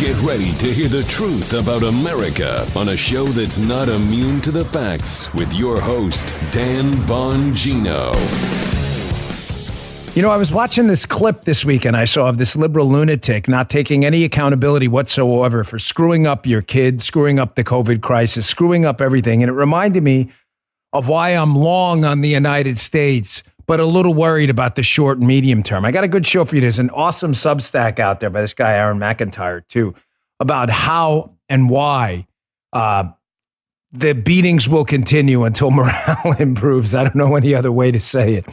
Get ready to hear the truth about America on a show that's not immune to the facts with your host, Dan Bongino. You know, I was watching this clip this weekend I saw of this liberal lunatic not taking any accountability whatsoever for screwing up your kids, screwing up the COVID crisis, screwing up everything. And it reminded me of why I'm long on the United States, but a little worried about the short and medium term. I got a good show for you. There's an awesome Substack out there by this guy, Aaron McIntyre, too, about how and why the beatings will continue until morale improves. I don't know any other way to say it.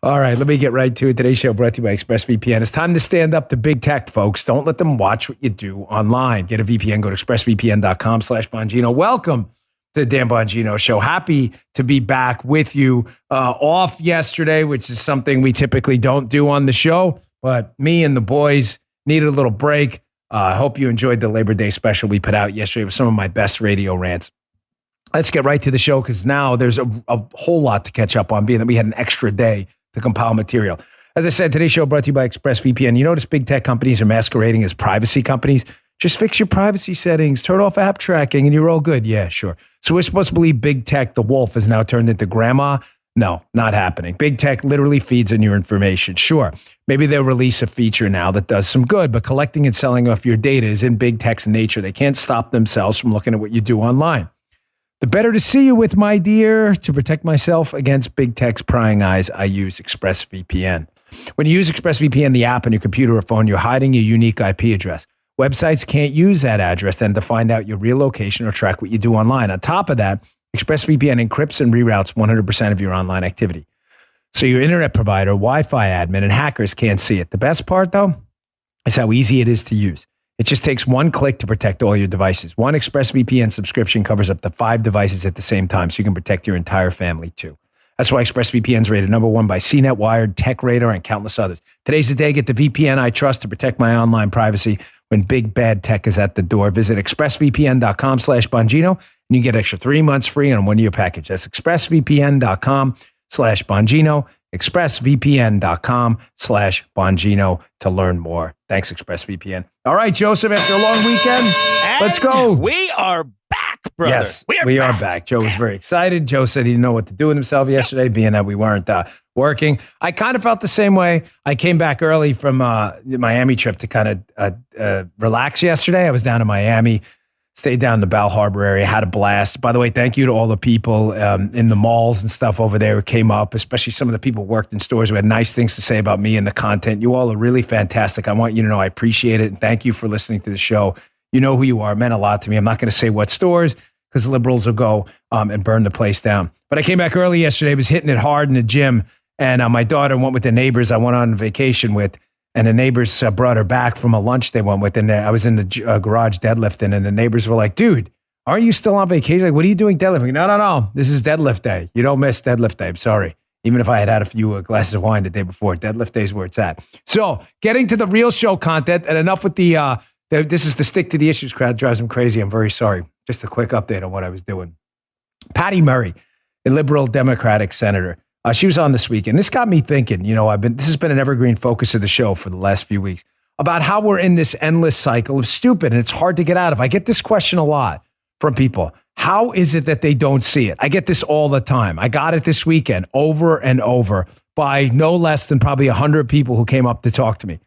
All right, let me get right to it. Today's show brought to you by ExpressVPN. It's time to stand up to big tech, folks. Don't let them watch what you do online. Get a VPN. Go to expressvpn.com/Bongino. Welcome to the Dan Bongino Show. Happy to be back with you. Off yesterday, which is something we typically don't do on the show, but me and the boys needed a little break. I hope you enjoyed the Labor Day special we put out yesterday with some of my best radio rants. Let's get right to the show because now there's a whole lot to catch up on, being that we had an extra day to compile material. As I said, today's show brought to you by ExpressVPN. You notice big tech companies are masquerading as privacy companies. Just fix your privacy settings, turn off app tracking, and you're all good. Yeah, sure. So we're supposed to believe big tech, the wolf, is now turned into grandma? No, not happening. Big tech literally feeds on your information. Sure, maybe they'll release a feature now that does some good, but collecting and selling off your data is in big tech's nature. They can't stop themselves from looking at what you do online. The better to see you with, my dear. To protect myself against big tech's prying eyes, I use ExpressVPN. When you use ExpressVPN, the app on your computer or phone, you're hiding your unique IP address. Websites can't use that address then to find out your real location or track what you do online. On top of that, ExpressVPN encrypts and reroutes 100% of your online activity. So your internet provider, Wi-Fi admin, and hackers can't see it. The best part, though, is how easy it is to use. It just takes one click to protect all your devices. One ExpressVPN subscription covers up to 5 devices at the same time, so you can protect your entire family too. That's why ExpressVPN is rated #1 by CNET, Wired, TechRadar, and countless others. Today's the day. Get the VPN I trust to protect my online privacy when big bad tech is at the door. Visit expressvpn.com/Bongino, and you get extra 3 months free on a 1-year package. That's expressvpn.com/Bongino. expressvpn.com/Bongino to learn more. Thanks, ExpressVPN. All right, Joseph, after a long weekend, let's go. We are back, brother. Yes, we are back. Joe was very excited. Joe said he didn't know what to do with himself yesterday, being that we weren't working. I kind of felt the same way. I came back early from the Miami trip to kind of relax yesterday. I was down in Miami. Stayed down in the Bal Harbor area, had a blast. By the way, thank you to all the people in the malls and stuff over there who came up, especially some of the people who worked in stores who had nice things to say about me and the content. You all are really fantastic. I want you to know I appreciate it, and thank you for listening to the show. You know who you are. It meant a lot to me. I'm not going to say what stores because liberals will go and burn the place down. But I came back early yesterday. I was hitting it hard in the gym, and my daughter went with the neighbors I went on vacation with. And the neighbors brought her back from a lunch they went with. And I was in the garage deadlifting. And the neighbors were like, dude, aren't you still on vacation? Like, what are you doing deadlifting? No. This is deadlift day. You don't miss deadlift day. I'm sorry. Even if I had a few glasses of wine the day before, deadlift day is where it's at. So getting to the real show content and enough with this is the stick to the issues crowd. Drives them crazy. I'm very sorry. Just a quick update on what I was doing. Patty Murray, a liberal Democratic senator. She was on this week, and this got me thinking, this has been an evergreen focus of the show for the last few weeks about how we're in this endless cycle of stupid, and it's hard to get out of. I get this question a lot from people. How is it that they don't see it? I get this all the time. I got it this weekend over and over by no less than probably 100 people who came up to talk to me.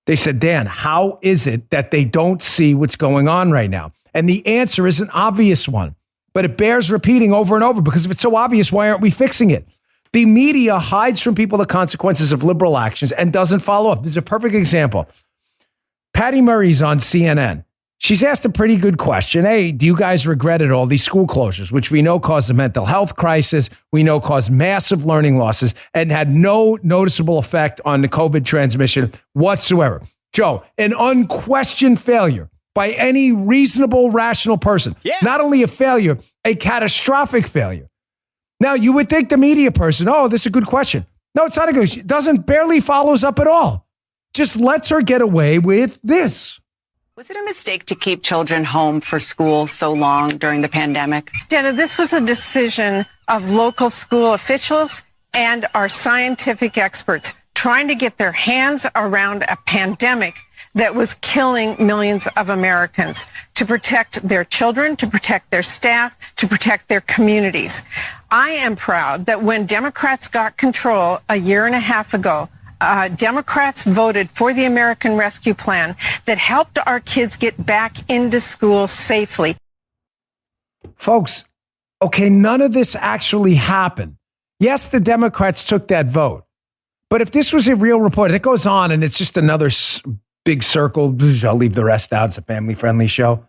They said, Dan, how is it that they don't see what's going on right now? And the answer is an obvious one, but it bears repeating over and over because if it's so obvious, why aren't we fixing it? The media hides from people the consequences of liberal actions and doesn't follow up. This is a perfect example. Patty Murray's on CNN. She's asked a pretty good question. Hey, do you guys regret it all, these school closures, which we know caused a mental health crisis, we know caused massive learning losses, and had no noticeable effect on the COVID transmission whatsoever? Joe, an unquestioned failure by any reasonable, rational person. Yeah. Not only a failure, a catastrophic failure. Now, you would think the media person, this is a good question. No, it's not a good question. It barely follows up at all. Just lets her get away with this. Was it a mistake to keep children home for school so long during the pandemic? Jenna, this was a decision of local school officials and our scientific experts. trying to get their hands around a pandemic that was killing millions of Americans, to protect their children, to protect their staff, to protect their communities. I am proud that when Democrats got control a year and a half ago, Democrats voted for the American Rescue Plan that helped our kids get back into school safely. Folks, okay, none of this actually happened. Yes, the Democrats took that vote. But if this was a real report, it goes on and it's just another big circle. I'll leave the rest out. It's a family-friendly show.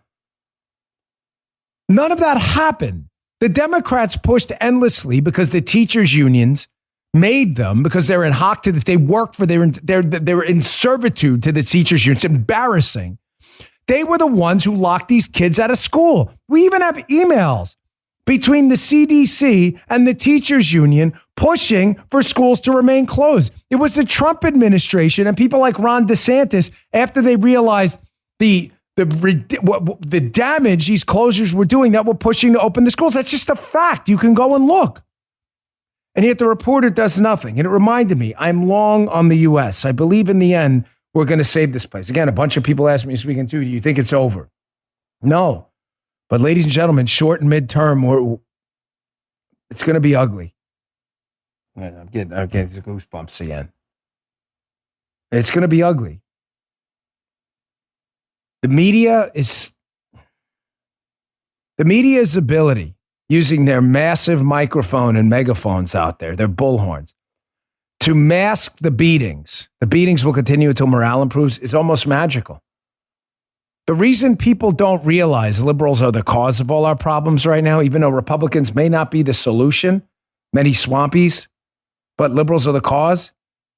None of that happened. The Democrats pushed endlessly because the teachers' unions made them, because they're in hock to that. They work for they're in servitude to the teachers' unions. It's embarrassing. They were the ones who locked these kids out of school. We even have emails between the CDC and the teachers union pushing for schools to remain closed. It was the Trump administration and people like Ron DeSantis, after they realized the damage these closures were doing, that were pushing to open the schools. That's just a fact. You can go and look. And yet the reporter does nothing. And it reminded me, I'm long on the U.S. I believe in the end, we're going to save this place. Again, a bunch of people asked me this weekend too, do you think it's over? No. But ladies and gentlemen, short and midterm, it's going to be ugly. I'm getting the goosebumps again. It's going to be ugly. The media's ability, using their massive microphone and megaphones out there, their bullhorns, to mask the beatings will continue until morale improves, is almost magical. The reason people don't realize liberals are the cause of all our problems right now, even though Republicans may not be the solution, many swampies, but liberals are the cause,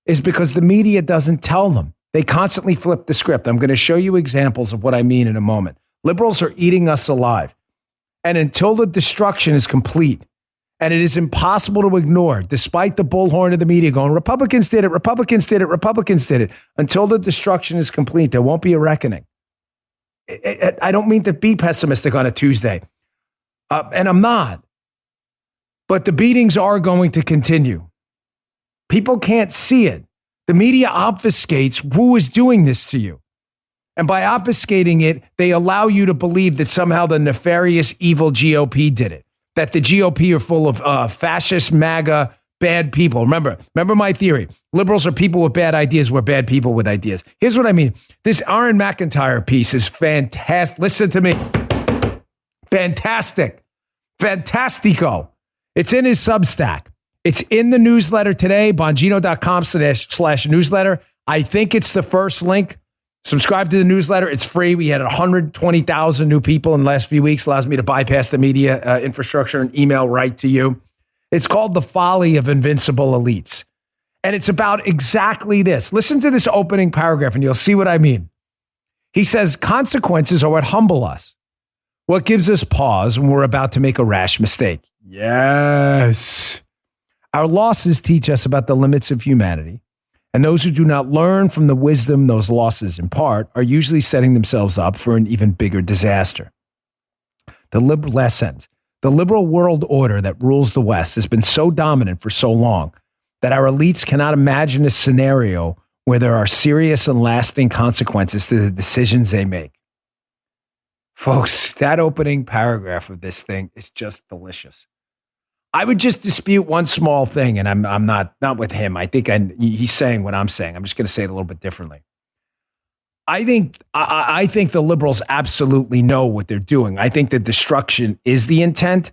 is because the media doesn't tell them. They constantly flip the script. I'm going to show you examples of what I mean in a moment. Liberals are eating us alive. And until the destruction is complete, and it is impossible to ignore, despite the bullhorn of the media going, Republicans did it, Republicans did it, Republicans did it, until the destruction is complete, there won't be a reckoning. I don't mean to be pessimistic on a Tuesday, and I'm not. But the beatings are going to continue. People can't see it. The media obfuscates who is doing this to you. And by obfuscating it, they allow you to believe that somehow the nefarious, evil GOP did it. That the GOP are full of fascist, MAGA, bad people. Remember my theory. Liberals are people with bad ideas. We're bad people with ideas. Here's what I mean. This Aaron McIntyre piece is fantastic. Listen to me. Fantastic. Fantastico. It's in his Substack. It's in the newsletter today, bongino.com/newsletter. I think it's the first link. Subscribe to the newsletter. It's free. We had 120,000 new people in the last few weeks. Allows me to bypass the media infrastructure and email right to you. It's called The Folly of Invincible Elites. And it's about exactly this. Listen to this opening paragraph and you'll see what I mean. He says, consequences are what humble us. What gives us pause when we're about to make a rash mistake. Yes. Our losses teach us about the limits of humanity. And those who do not learn from the wisdom those losses impart are usually setting themselves up for an even bigger disaster. Last sentence. The liberal world order that rules the West has been so dominant for so long that our elites cannot imagine a scenario where there are serious and lasting consequences to the decisions they make. Folks, that opening paragraph of this thing is just delicious. I would just dispute one small thing, and I'm not with him. I think he's saying what I'm saying. I'm just going to say it a little bit differently. I think the liberals absolutely know what they're doing. I think that destruction is the intent,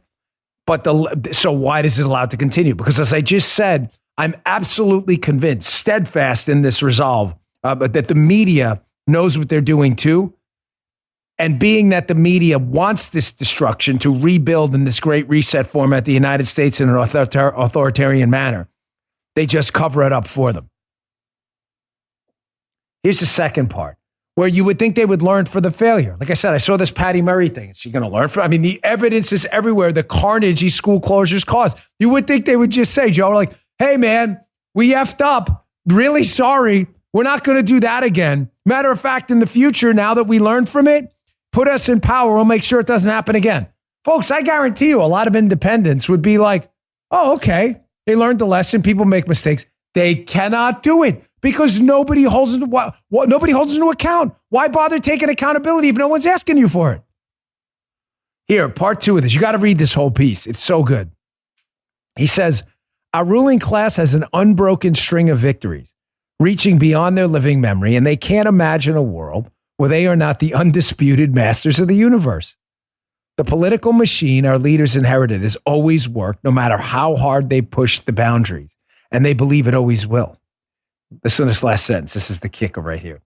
but so why is it allowed to continue? Because as I just said, I'm absolutely convinced, steadfast in this resolve, but that the media knows what they're doing too. And being that the media wants this destruction to rebuild in this great reset format the United States in an authoritarian manner, they just cover it up for them. Here's the second part, where you would think they would learn for the failure. Like I said, I saw this Patty Murray thing. Is she going to learn from? I mean, the evidence is everywhere. The carnage these school closures cause. You would think they would just say, Joe, like, hey, man, we effed up. Really sorry. We're not going to do that again. Matter of fact, in the future, now that we learned from it, put us in power. We'll make sure it doesn't happen again. Folks, I guarantee you a lot of independents would be like, oh, okay. They learned the lesson. People make mistakes. They cannot do it because nobody holds into nobody holds into account. Why bother taking accountability if no one's asking you for it? Here, part 2 of this. You got to read this whole piece. It's so good. He says, our ruling class has an unbroken string of victories, reaching beyond their living memory, and they can't imagine a world where they are not the undisputed masters of the universe. The political machine our leaders inherited has always worked, no matter how hard they push the boundaries, and they believe it always will. Listen to this last sentence. This is the kicker right here.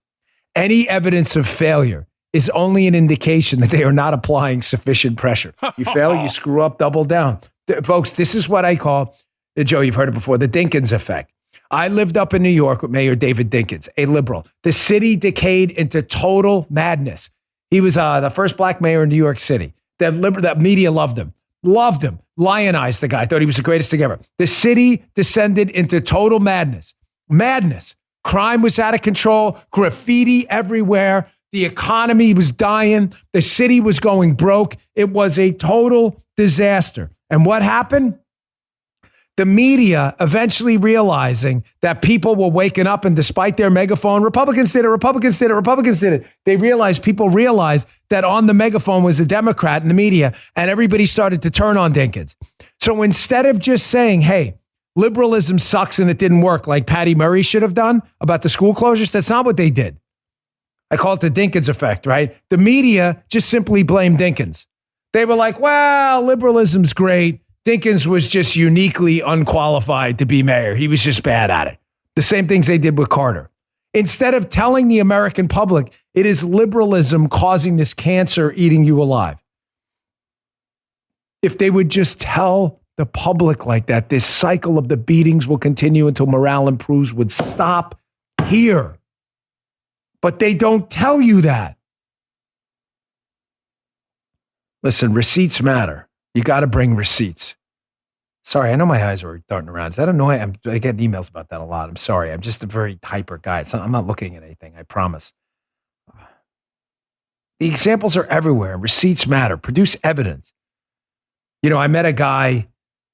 Any evidence of failure is only an indication that they are not applying sufficient pressure. You fail, you screw up, double down. Folks, this is what I call, Joe, you've heard it before, the Dinkins effect. I lived up in New York with Mayor David Dinkins, a liberal. The city decayed into total madness. He was the first black mayor in New York City. That media loved him, lionized the guy, thought he was the greatest thing ever. The city descended into total madness. Madness. Crime was out of control, graffiti everywhere. The economy was dying. The city was going broke. It was a total disaster. And what happened? The media eventually realizing that people were waking up, and despite their megaphone, Republicans did it. People realized that on the megaphone was a Democrat in the media, and everybody started to turn on Dinkins. So instead of just saying, hey, liberalism sucks and it didn't work, like Patty Murray should have done about the school closures, that's not what they did. I call it the Dinkins effect, right? The media just simply blamed Dinkins. They were like, well, liberalism's great. Dinkins was just uniquely unqualified to be mayor. He was just bad at it. The same things they did with Carter. Instead of telling the American public, it is liberalism causing this cancer eating you alive. If they would just tell the public like that, this cycle of the beatings will continue until morale improves would stop here. But they don't tell you that. Listen, receipts matter. You got to bring receipts. Sorry, I know my eyes are darting around. Is that annoying? I get emails about that a lot. I'm sorry. I'm just a very hyper guy. I'm not looking at anything, I promise. The examples are everywhere. Receipts matter. Produce evidence. You know, I met a guy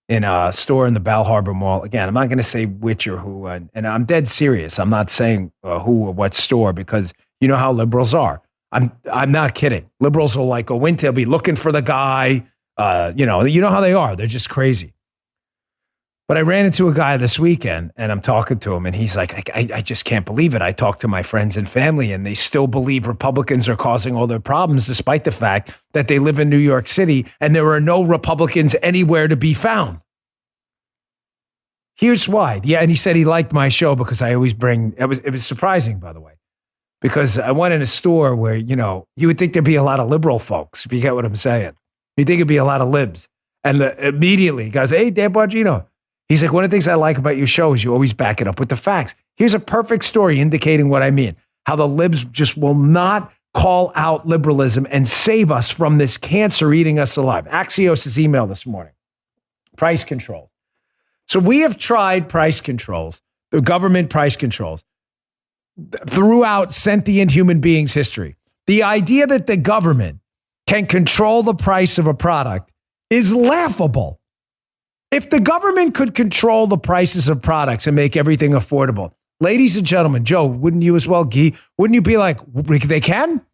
in a store in the Bal Harbor Mall. Again, I'm not going to say which or who, and I'm dead serious. I'm not saying who or what store, because you know how liberals are. I'm not kidding. Liberals will like go in, they'll be looking for the guy. You know how they are. They're just crazy. But I ran into a guy this weekend, and I'm talking to him, and he's like, I just can't believe it. I talk to my friends and family, and they still believe Republicans are causing all their problems, despite the fact that they live in New York City, and there are no Republicans anywhere to be found. Here's why. Yeah, and he said he liked my show because I always bring, it was surprising, by the way, because I went in a store where, you would think there'd be a lot of liberal folks, if you get what I'm saying. You'd think it'd be a lot of libs. And immediately he goes, hey, Dan Bongino. He's like, one of the things I like about your show is you always back it up with the facts. Here's a perfect story indicating what I mean. How the libs just will not call out liberalism and save us from this cancer eating us alive. Axios' email this morning. Price controls. So we have tried price controls, the government price controls, throughout sentient human beings' history. The idea that the government can control the price of a product is laughable. If the government could control the prices of products and make everything affordable, ladies and gentlemen, Joe, wouldn't you as well, Guy? Wouldn't you be like, they can?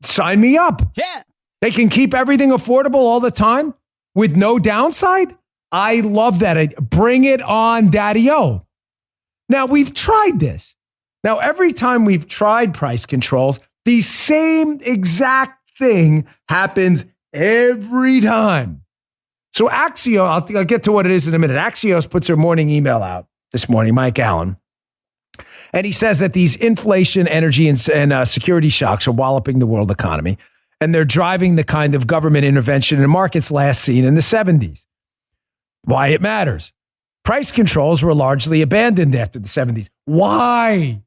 Sign me up. Yeah. They can keep everything affordable all the time with no downside? I love that. Bring it on, Daddy-O. Now, we've tried this. Now, every time we've tried price controls, the same exact thing happens every time. So Axios, I'll get to what it is in a minute. Axios puts their morning email out this morning, Mike Allen. And he says that these inflation, energy, and security shocks are walloping the world economy. And they're driving the kind of government intervention in markets last seen in the 70s. Why it matters. Price controls were largely abandoned after the 70s. Why?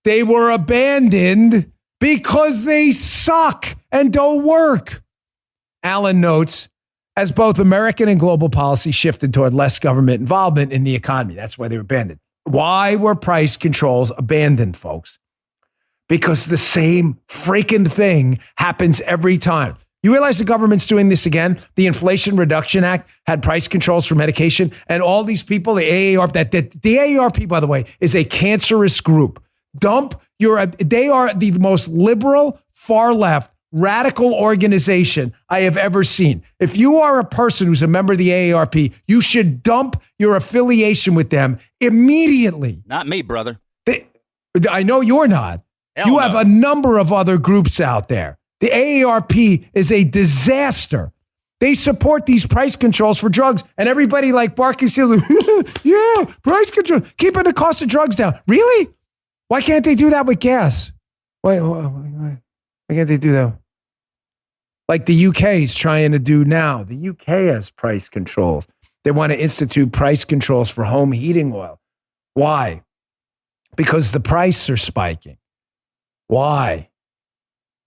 They were abandoned because they suck and don't work. Allen notes, as both American and global policy shifted toward less government involvement in the economy. That's why they were abandoned. Why were price controls abandoned, folks? Because the same freaking thing happens every time. You realize the government's doing this again? The Inflation Reduction Act had price controls for medication, and all these people, the AARP, the AARP, by the way, is a cancerous group. They are the most liberal, far left, radical organization I have ever seen. If you are a person who's a member of the AARP, you should dump your affiliation with them immediately. Not me, brother. I know you're not. Hell have no. a number of other groups out there. The AARP is a disaster. They support these price controls for drugs, and everybody like barking, yeah, price control, keeping the cost of drugs down. Really? Why can't they do that with gas? Why can't they do that? Like the UK is trying to do now. The UK has price controls. They want to institute price controls for home heating oil. Why? Because the prices are spiking. Why?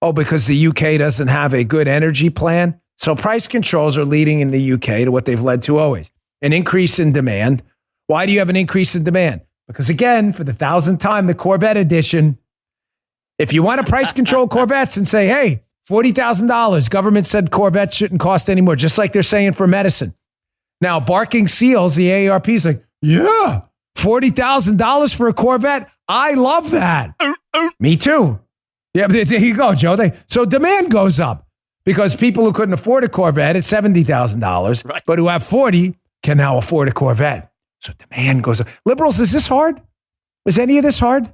Oh, because the UK doesn't have a good energy plan. So price controls are leading in the UK to what they've led to always, an increase in demand. Why do you have an increase in demand? Because again, for the 1,000th time, the Corvette edition, if you want to price control Corvettes and say, hey, $40,000, government said Corvettes shouldn't cost any more, just like they're saying for medicine. Now, barking seals, the AARP is like, yeah, $40,000 for a Corvette. I love that. Me too. Yeah, there you go, Joe. So demand goes up because people who couldn't afford a Corvette at $70,000, Right. but who have 40 can now afford a Corvette. So demand goes up. Liberals, is this hard? Is any of this hard?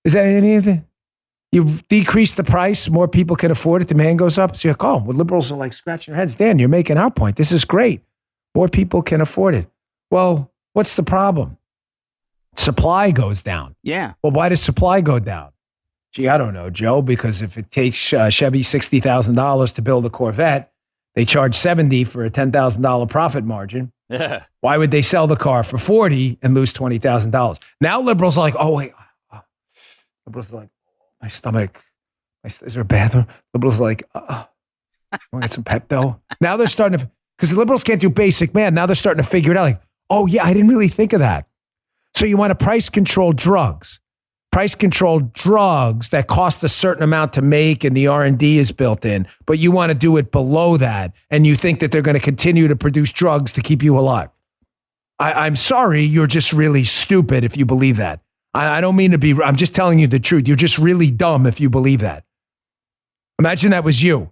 Is that any of it? You decrease the price, more people can afford it, demand goes up. So you're like, oh, well, liberals are like scratching their heads. Dan, you're making our point. This is great. More people can afford it. Well, what's the problem? Supply goes down. Yeah. Well, why does supply go down? Gee, I don't know, Joe, because if it takes Chevy $60,000 to build a Corvette, they charge $70,000 for a $10,000 profit margin. Yeah. Why would they sell the car for $40,000 and lose $20,000? Now liberals are like, oh, wait. Liberals are like, my stomach. Is there a bathroom? Liberals are like, want to get some Pepto? Now they're starting to, because the liberals can't do basic math. Now they're starting to figure it out. Like, oh, yeah, I didn't really think of that. So you want to price control drugs. Price control drugs that cost a certain amount to make and the R&D is built in, but you want to do it below that and you think that they're going to continue to produce drugs to keep you alive. I'm sorry, you're just really stupid if you believe that. I don't mean to be, I'm just telling you the truth. You're just really dumb if you believe that. Imagine that was you.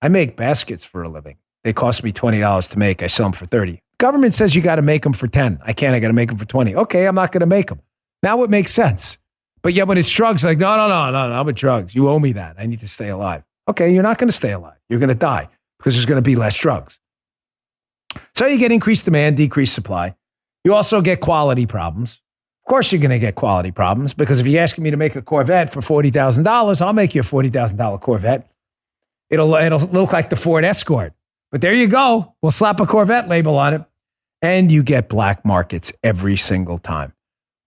I make baskets for a living. They cost me $20 to make. I sell them for $30. Government says you got to make them for $10. I got to make them for $20. Okay, I'm not going to make them. Now it makes sense. But yet when it's drugs, like, no, I'm with drugs. You owe me that. I need to stay alive. Okay, you're not going to stay alive. You're going to die because there's going to be less drugs. So you get increased demand, decreased supply. You also get quality problems. Of course you're going to get quality problems because if you're asking me to make a Corvette for $40,000, I'll make you a $40,000 Corvette. It'll look like the Ford Escort. But there you go. We'll slap a Corvette label on it. And you get black markets every single time,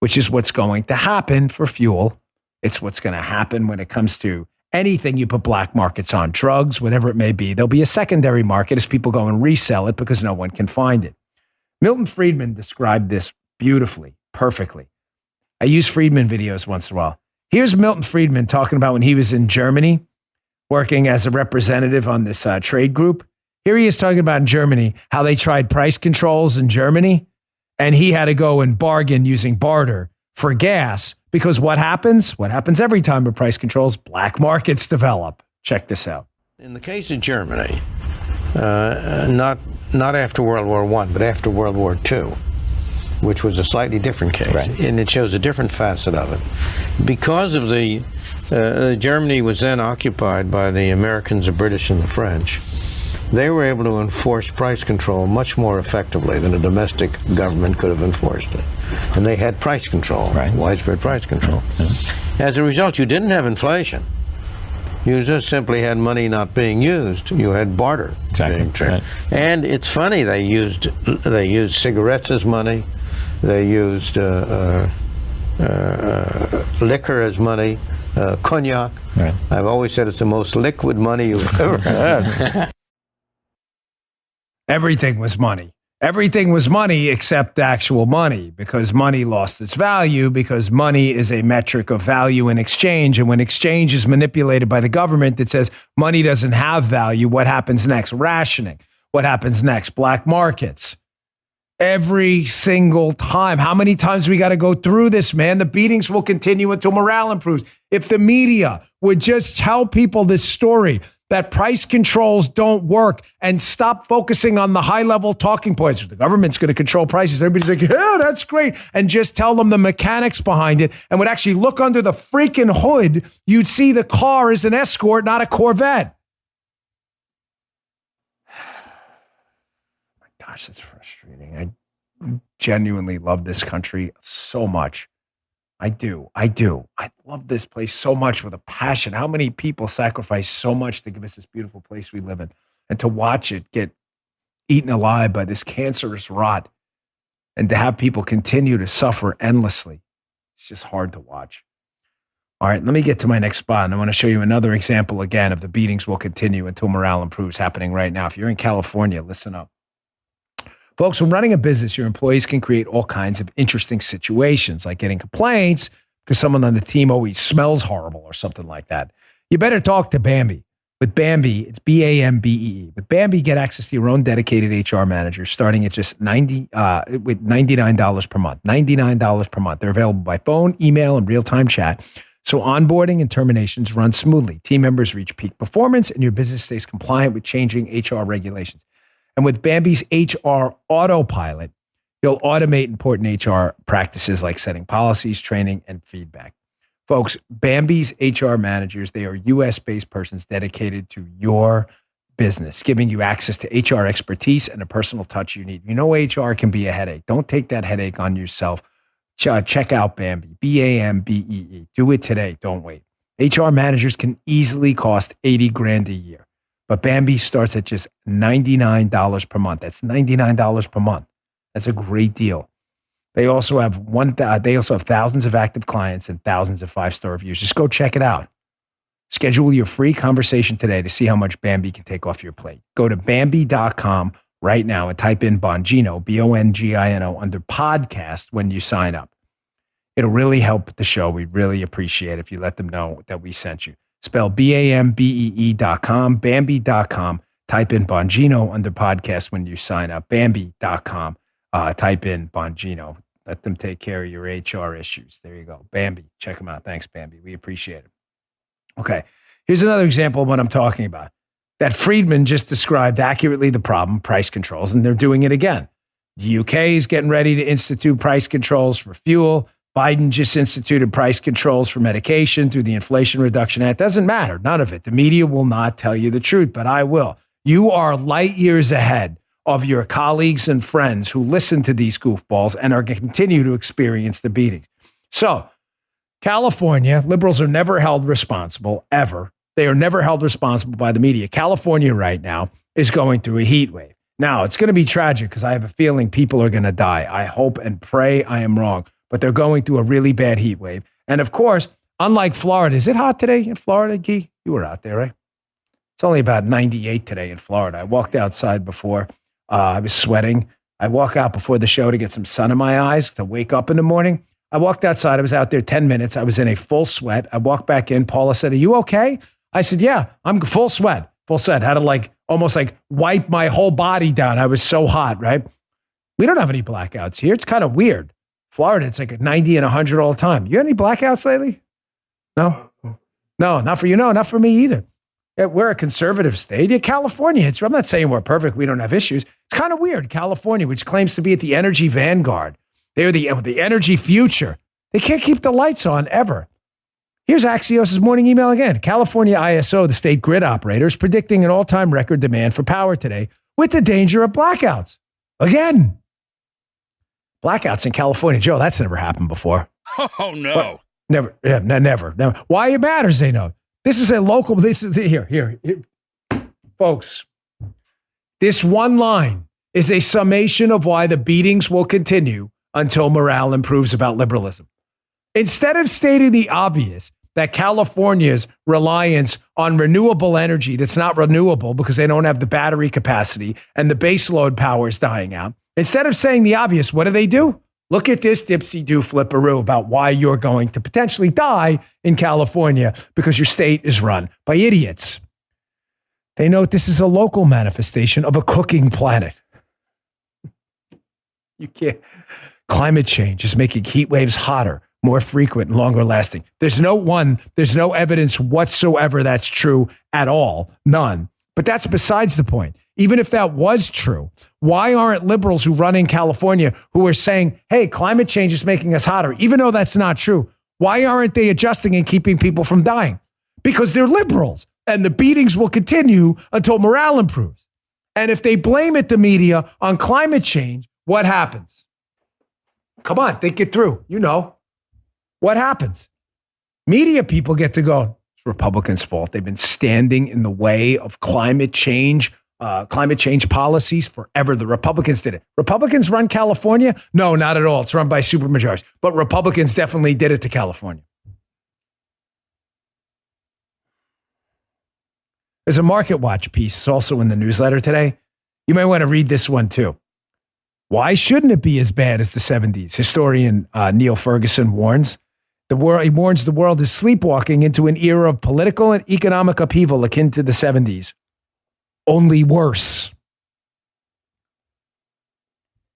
which is what's going to happen for fuel. It's what's going to happen when it comes to anything you put black markets on, drugs, whatever it may be. There'll be a secondary market as people go and resell it because no one can find it. Milton Friedman described this beautifully, perfectly. I use Friedman videos once in a while. Here's Milton Friedman talking about when he was in Germany, working as a representative on this trade group. Here he is talking about in Germany, how they tried price controls in Germany, and he had to go and bargain using barter for gas because what happens? What happens every time with price controls? Black markets develop. Check this out. In the case of Germany, not after World War I, but after World War II, which was a slightly different case, Right. and it shows a different facet of it. Because of the Germany was then occupied by the Americans, the British, and the French. They were able to enforce price control much more effectively than a domestic government could have enforced it. And they had price control, Right. widespread price control. As a result, you didn't have inflation. You just simply had money not being used. You had barter being traded. Right. And it's funny, they used cigarettes as money. They used liquor as money, cognac. Right. I've always said it's the most liquid money you've ever had. Everything was money. Everything was money except actual money, because money lost its value, because money is a metric of value in exchange. And when exchange is manipulated by the government that says money doesn't have value, what happens next? Rationing. What happens next? Black markets. Every single time. How many times we got to go through this, man? The beatings will continue until morale improves. If the media would just tell people this story, that price controls don't work, and stop focusing on the high-level talking points. The government's going to control prices. Everybody's like, yeah, that's great. And just tell them the mechanics behind it, and would actually look under the freaking hood, you'd see the car is an Escort, not a Corvette. My gosh, it's frustrating. I genuinely love this country so much. I do. I love this place so much with a passion. How many people sacrifice so much to give us this beautiful place we live in, and to watch it get eaten alive by this cancerous rot, and to have people continue to suffer endlessly. It's just hard to watch. All right, let me get to my next spot. And I want to show you another example again of the beatings will continue until morale improves, happening right now. If you're in California, listen up. Folks, when running a business, your employees can create all kinds of interesting situations, like getting complaints because someone on the team always smells horrible or something like that. You better talk to Bambee. With Bambee, it's Bambee. With Bambee, get access to your own dedicated HR manager, starting at just $99 per month. $99 per month. They're available by phone, email, and real-time chat. So onboarding and terminations run smoothly. Team members reach peak performance, and your business stays compliant with changing HR regulations. And with Bambee's HR Autopilot, you'll automate important HR practices like setting policies, training, and feedback. Folks, Bambee's HR managers, they are US-based persons dedicated to your business, giving you access to HR expertise and a personal touch you need. You know, HR can be a headache. Don't take that headache on yourself. Check out Bambee, Bambee. Do it today. Don't wait. HR managers can easily cost $80,000 a year. But Bambee starts at just $99 per month. That's $99 per month. That's a great deal. They also have thousands of active clients and thousands of 5-star reviews. Just go check it out. Schedule your free conversation today to see how much Bambee can take off your plate. Go to Bambee.com right now and type in Bongino, Bongino, under podcast when you sign up. It'll really help the show. We'd really appreciate it if you let them know that we sent you. Spell Bambee.com, Bambee.com. Type in Bongino under podcast when you sign up. Bambee.com. Type in Bongino. Let them take care of your HR issues. There you go. Bambee. Check them out. Thanks, Bambee. We appreciate it. Okay. Here's another example of what I'm talking about. That Friedman just described accurately the problem, price controls, and they're doing it again. The UK is getting ready to institute price controls for fuel. Biden just instituted price controls for medication through the Inflation Reduction Act. Doesn't matter. None of it. The media will not tell you the truth, but I will. You are light years ahead of your colleagues and friends who listen to these goofballs and are going to continue to experience the beatings. So, California, liberals are never held responsible, ever. They are never held responsible by the media. California right now is going through a heat wave. Now, it's going to be tragic because I have a feeling people are going to die. I hope and pray I am wrong. But they're going through a really bad heat wave. And of course, unlike Florida, is it hot today in Florida, Guy? You were out there, right? It's only about 98 today in Florida. I walked outside before. I was sweating. I walk out before the show to get some sun in my eyes to wake up in the morning. I walked outside. I was out there 10 minutes. I was in a full sweat. I walked back in. Paula said, "Are you okay?" I said, "Yeah, I'm full sweat." Full sweat. Had to almost wipe my whole body down. I was so hot, right? We don't have any blackouts here. It's kind of weird. Florida, it's like 90 and 100 all the time. You had any blackouts lately? No? No, not for you. No, not for me either. Yeah, we're a conservative state. Yeah, California, I'm not saying we're perfect. We don't have issues. It's kind of weird. California, which claims to be at the energy vanguard. They're the energy future. They can't keep the lights on ever. Here's Axios' morning email again. California ISO, the state grid operator, is predicting an all-time record demand for power today with the danger of blackouts. Again. Blackouts in California. Joe, that's never happened before. Oh, no. What? Never. Yeah, never. Why it matters, they know. This is a local, here. Folks, this one line is a summation of why the beatings will continue until morale improves about liberalism. Instead of stating the obvious, that California's reliance on renewable energy that's not renewable because they don't have the battery capacity and the base load power is dying out, Instead of saying the obvious, what do? Look at this dipsy-do flipperoo about why you're going to potentially die in California because your state is run by idiots. They note this is a local manifestation of a cooking planet. You can't. Climate change is making heat waves hotter, more frequent, and longer lasting. There's no evidence whatsoever that's true at all. None. But that's besides the point. Even if that was true, why aren't liberals who run in California who are saying, hey, climate change is making us hotter, even though that's not true, why aren't they adjusting and keeping people from dying? Because they're liberals, and the beatings will continue until morale improves. And if they blame it, the media, on climate change, what happens? Come on, think it through. You know. What happens? Media people get to go, it's Republicans' fault. They've been standing in the way of climate change policies forever. The Republicans did it. Republicans run California? No, not at all. It's run by supermajorities. But Republicans definitely did it to California. There's a Market Watch piece. It's also in the newsletter today. You may want to read this one too. Why shouldn't it be as bad as the 70s? Historian Neil Ferguson warns. He warns the world is sleepwalking into an era of political and economic upheaval akin to the 70s. Only worse.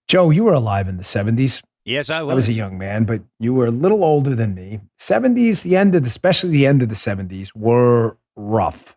Joe, you were alive in the 70s. Yes, I was. I was a young man, but you were a little older than me. 70s, especially the end of the 70s, were rough.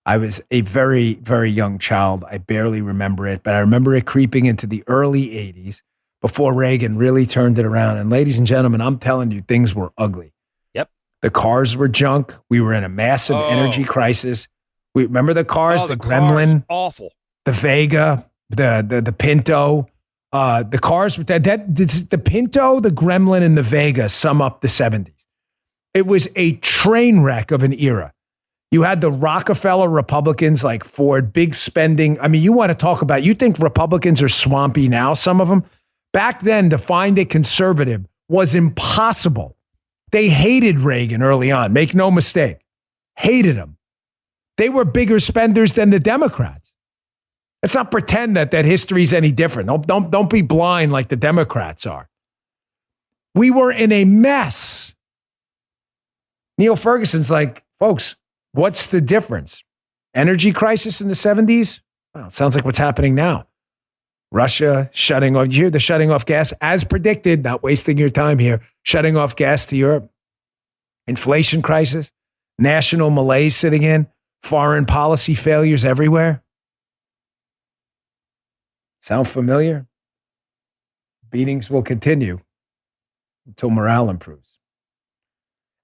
I was a very, very young child. I barely remember it, but I remember it creeping into the early 80s before Reagan really turned it around. And ladies and gentlemen, I'm telling you, things were ugly. Yep. The cars were junk. We were in a massive energy crisis. We remember the cars, the Gremlin, awful, the Vega, the Pinto, the cars with the Pinto, the Gremlin, and the Vega sum up the 70s. It was a train wreck of an era. You had the Rockefeller Republicans like Ford, big spending. I mean, you want to talk about, you think Republicans are swampy now, some of them? Back then, to find a conservative was impossible. They hated Reagan early on, make no mistake. Hated him. They were bigger spenders than the Democrats. Let's not pretend that history's any different. Don't be blind like the Democrats are. We were in a mess. Neil Ferguson's like, folks, what's the difference? Energy crisis in the 70s? Well, sounds like what's happening now. Russia shutting off, they're shutting off gas as predicted, not wasting your time here, shutting off gas to Europe. Inflation crisis, national malaise sitting in, foreign policy failures everywhere. Sound familiar? Beatings will continue until morale improves.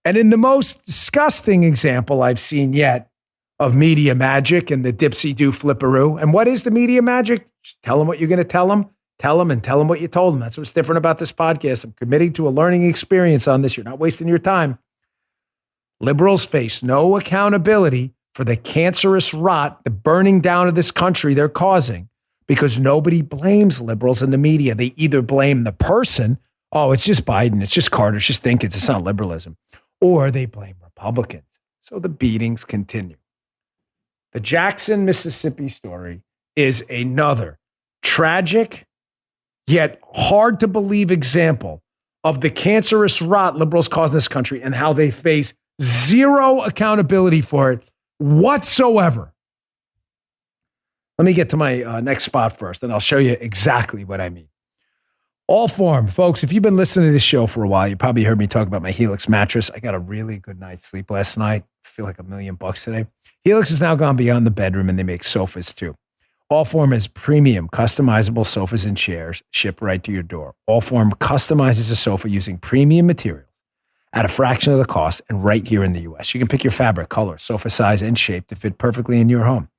And in the most disgusting example I've seen yet of media magic and the dipsy-do flipperoo. And what is the media magic? Just tell them what you're going to tell them and tell them what you told them. That's what's different about this podcast. I'm committing to a learning experience on this. You're not wasting your time. Liberals face no accountability for the cancerous rot, the burning down of this country they're causing, because nobody blames liberals in the media. They either blame the person, oh, it's just Biden, it's just Carter, it's just Dinkins, it's not liberalism, or they blame Republicans. So the beatings continue. The Jackson, Mississippi story is another tragic yet hard to believe example of the cancerous rot liberals cause in this country and how they face zero accountability for it whatsoever. Let me get to my next spot first, and I'll show you exactly what I mean. Allform, folks, if you've been listening to this show for a while, you probably heard me talk about my Helix mattress. I got a really good night's sleep last night. I feel like $1 million today. Helix has now gone beyond the bedroom, and they make sofas too. Allform has premium, customizable sofas and chairs shipped right to your door. Allform customizes a sofa using premium materials at a fraction of the cost and right here in the U.S. You can pick your fabric, color, sofa size, and shape to fit perfectly in your home.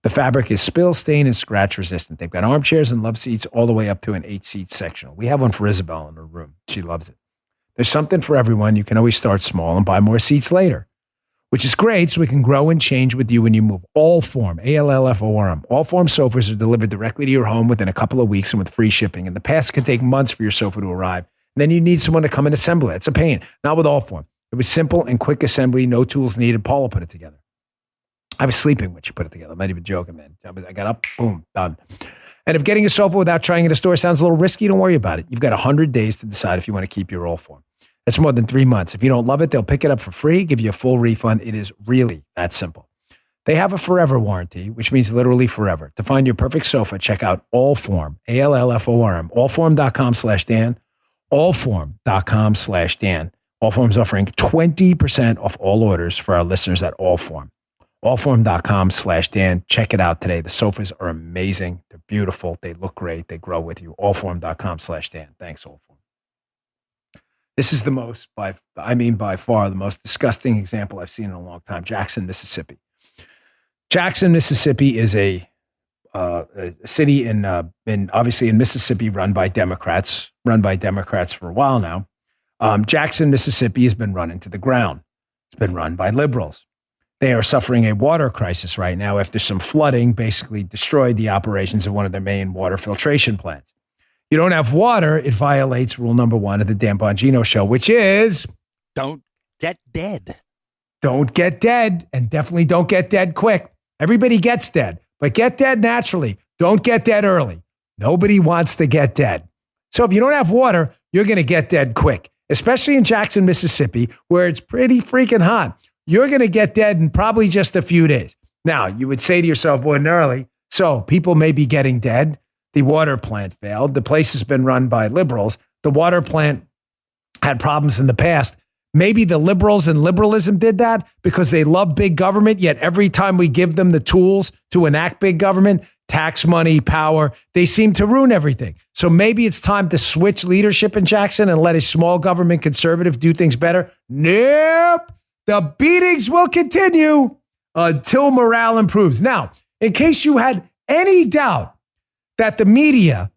The fabric is spill, stain, and scratch resistant. They've got armchairs and love seats all the way up to an 8-seat sectional. We have one for Isabel in her room. She loves it. There's something for everyone. You can always start small and buy more seats later, which is great so we can grow and change with you when you move. Allform, Allform. Allform sofas are delivered directly to your home within a couple of weeks and with free shipping. In the past, it could take months for your sofa to arrive. And then you need someone to come and assemble it. It's a pain. Not with Allform. It was simple and quick assembly, no tools needed. Paula put it together. I was sleeping when she put it together. I'm not even joking, man. I got up, boom, done. And if getting a sofa without trying it at a store sounds a little risky, don't worry about it. You've got 100 days to decide if you want to keep your roll form. That's more than 3 months. If you don't love it, they'll pick it up for free, give you a full refund. It is really that simple. They have a forever warranty, which means literally forever. To find your perfect sofa, check out Allform, ALLFORM, allform.com/Dan, allform.com/Dan. Allform's offering 20% off all orders for our listeners at Allform. Allform.com/Dan. Check it out today. The sofas are amazing. They're beautiful. They look great. They grow with you. Allform.com/Dan. Thanks, Allform. This is by far the most disgusting example I've seen in a long time. Jackson, Mississippi. Jackson, Mississippi is a city in obviously in Mississippi run by Democrats for a while now. Jackson, Mississippi has been run into the ground. It's been run by liberals. They are suffering a water crisis right now after some flooding basically destroyed the operations of one of their main water filtration plants. You don't have water, it violates rule number 1 of the Dan Bongino show, which is Don't get dead. don't get dead, and definitely don't get dead quick. Everybody gets dead, but get dead naturally. Don't get dead early. Nobody wants to get dead. So if you don't have water, you're going to get dead quick, especially in Jackson, Mississippi, where it's pretty freaking hot. You're going to get dead in probably just a few days. Now, you would say to yourself ordinarily, so people may be getting dead. The water plant failed. The place has been run by liberals. The water plant had problems in the past. Maybe the liberals and liberalism did that because they love big government, yet every time we give them the tools to enact big government, tax money, power, they seem to ruin everything. So maybe it's time to switch leadership in Jackson and let a small government conservative do things better. Nope. The beatings will continue until morale improves. Now, in case you had any doubt that the media